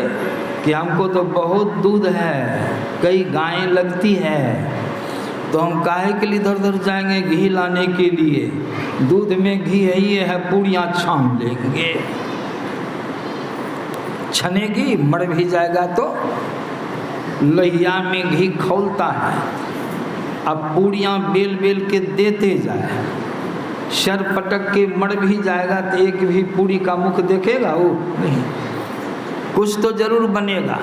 कि हमको तो बहुत दूध है, कई गायें लगती है, तो हम काहे के लिए इधर उधर जाएंगे घी लाने के लिए। दूध में घी है ही है, पूड़ियाँ छान लेंगे, छनेगी मर भी जाएगा तो लोहिया में घी खौलता है। अब पूड़ियाँ बेल बेल के देते जाए, सर पटक के मर भी जाएगा तो एक भी पूड़ी का मुख देखेगा वो नहीं। कुछ तो जरूर बनेगा,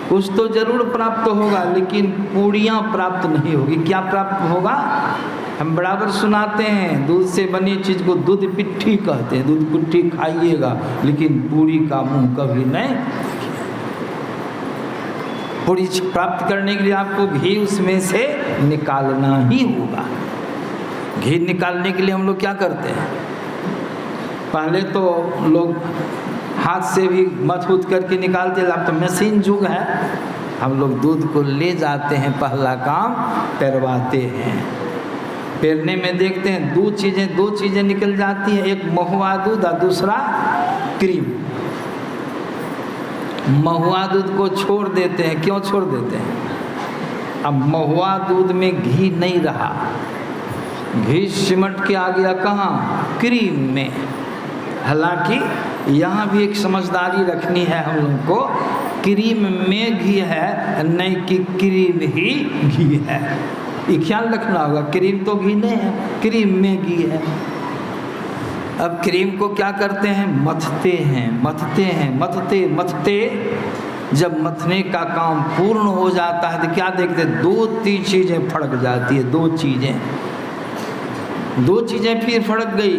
कुछ तो जरूर प्राप्त होगा, लेकिन पूड़ियाँ प्राप्त नहीं होगी। क्या प्राप्त होगा? हम बराबर सुनाते हैं, दूध से बनी चीज़ को दूध पिट्ठी कहते हैं, दूध पिट्ठी खाइएगा, लेकिन पूड़ी का मुंह कभी नहीं। पूड़ी प्राप्त करने के लिए आपको घी उसमें से निकालना ही होगा। घी निकालने के लिए हम लोग क्या करते हैं? पहले तो लोग हाथ से भी मजबूत करके निकालते, अब तो मशीन युग है। हम लोग दूध को ले जाते हैं, पहला काम पेरवाते हैं। पेरने में देखते हैं दो चीज़ें निकल जाती हैं, एक महुआ दूध और दूसरा क्रीम। महुआ दूध को छोड़ देते हैं, क्यों छोड़ देते हैं? अब महुआ दूध में घी नहीं रहा, घी सिमट के आ गया कहाँ? क्रीम में। हालांकि यहाँ भी एक समझदारी रखनी है हम लोग को, क्रीम में घी है, नहीं कि क्रीम ही घी है, ये ख्याल रखना होगा। क्रीम तो घी नहीं है, क्रीम में घी है। अब क्रीम को क्या करते हैं? मथते जब मथने का काम पूर्ण हो जाता है तो क्या देखते हैं? 2-3 चीज़ें फड़क जाती है, दो चीज़ें फिर फड़क गई।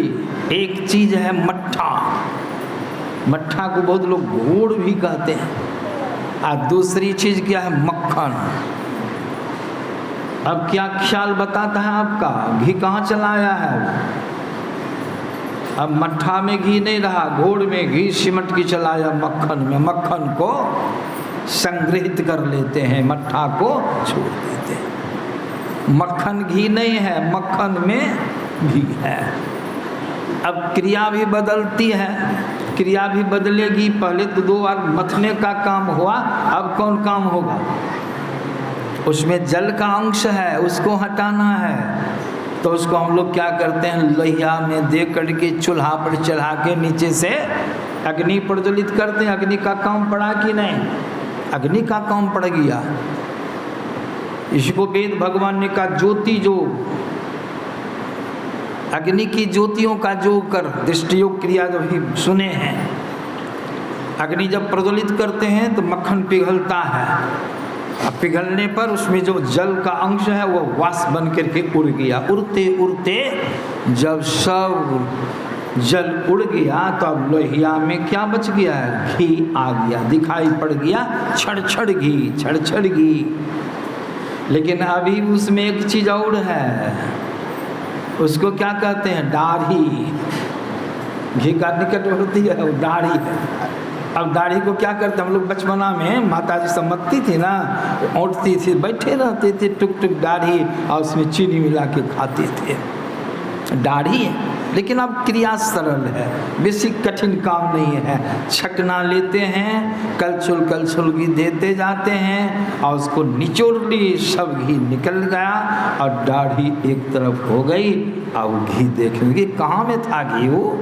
एक चीज़ है मट्ठा को बहुत लोग घोड़ भी कहते हैं, और दूसरी चीज़ क्या है? मक्खन। अब क्या ख्याल बताता है आपका? घी कहाँ चला आया है? अब मट्ठा में घी नहीं रहा, घोड़ में घी सिमट के चलाया मक्खन में। मक्खन को संग्रहित कर लेते हैं, मट्ठा को छोड़ देते हैं। मक्खन घी नहीं है, मक्खन में घी है। अब क्रिया भी बदलती है, क्रिया भी बदलेगी। पहले तो 2 बार मथने का काम हुआ, अब कौन काम होगा? उसमें जल का अंश है, उसको हटाना है। तो उसको हम लोग क्या करते हैं? लोहिया में दे करके चूल्हा पर चढ़ा के नीचे से अग्नि प्रज्वलित करते हैं। अग्नि का काम पड़ा कि नहीं? अग्नि का काम पड़ गया। इसको वेद भगवान ने कहा ज्योति जो, अग्नि की ज्योतियों का जो कर दृष्टियोग क्रिया जो भी सुने हैं। अग्नि जब प्रज्वलित करते हैं तो मक्खन पिघलता है, अब पिघलने पर उसमें जो जल का अंश है वो वाष्प बन करके उड़ गया। उड़ते उड़ते जब सब जल उड़ गया तो अब लोहिया में क्या बच गया है? घी आ गया, दिखाई पड़ गया छड़ घी। लेकिन अभी उसमें एक चीज़ और है, उसको क्या कहते हैं? दाढ़ी। घी का निकट होती है वो दाढ़ी है। अब दाढ़ी को क्या करते हम लोग? बचपना में माता जी सम्मति थी ना, औंठती थी, बैठे रहते थे टुक दाढ़ी, और उसमें चीनी मिला के खाते थे। दाढ़ी है, लेकिन अब क्रिया सरल है, बेसी कठिन काम नहीं है। छकना लेते हैं, कलछुल घी देते जाते हैं, और उसको निचोड़ ली, सब घी निकल गया और दाढ़ी एक तरफ हो गई। अब घी देखेंगे कहाँ में था घी? वो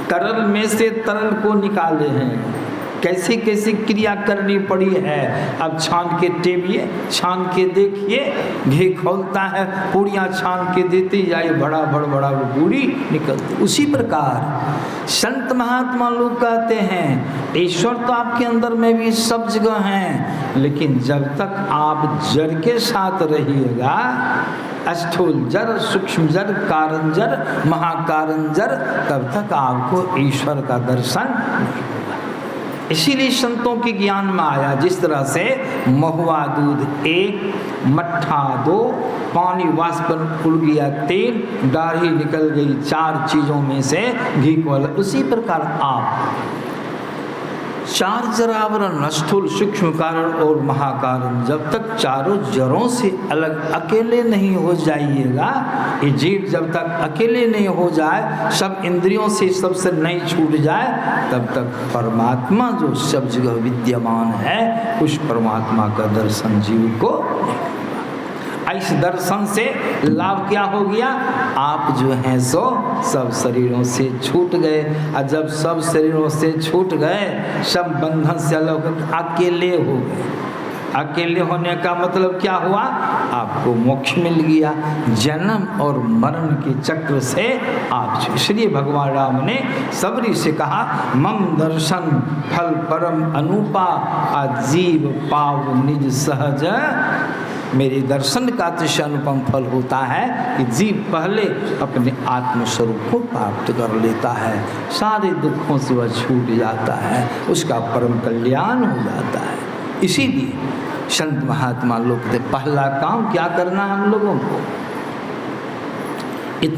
तरल में से तरल को निकाले हैं। कैसे कैसे क्रिया करनी पड़ी है। अब छान के टेबिए, छान के देखिए, घी खोलता है, पूड़ियाँ छान के देते जाए, बड़ा वो पूड़ी निकलती। उसी प्रकार संत महात्मा लोग कहते हैं ईश्वर तो आपके अंदर में भी सब जगह हैं, लेकिन जब तक आप जड़ के साथ रहिएगा, स्थूल जड़, सूक्ष्म जड़, कारण जड़, महाकारण जड़, तब तक आपको ईश्वर का दर्शन नहीं होगा। इसीलिए संतों के ज्ञान में आया, जिस तरह से महुआ दूध 1, मट्ठा 2, पानी वाष्प उड़ गया 3, दाढ़ी निकल गई 4 चीज़ों में से घी को अलग। उसी प्रकार आप 4 जरावरण, स्थूल, सूक्ष्म कारण और महाकारण, जब तक चारों जड़ों से अलग अकेले नहीं हो जाइएगा, ये जीव जब तक अकेले नहीं हो जाए, सब इंद्रियों से सबसे नहीं छूट जाए, तब तक परमात्मा जो सब जगह विद्यमान है, उस परमात्मा का दर्शन जीव को नहीं होगा। इस दर्शन से लाभ क्या हो गया? आप जो हैं सो सब शरीरों से छूट गए, और जब सब शरीरों से छूट गए, सब बंधन से अलग अकेले हो गए। अकेले होने का मतलब क्या हुआ? आपको मोक्ष मिल गया, जन्म और मरण के चक्र से आप। इसलिए भगवान राम ने सबरी से कहा, मम दर्शन फल परम अनुपा, अजीव पाव निज सहज। मेरे दर्शन का अतिशय अनुपम फल होता है कि जीव पहले अपने आत्मस्वरूप को प्राप्त कर लेता है, सारे दुखों से वह छूट जाता है, उसका परम कल्याण हो जाता है। इसीलिए संत महात्मा लोग कहते पहला काम क्या करना है हम लोगों को, इतने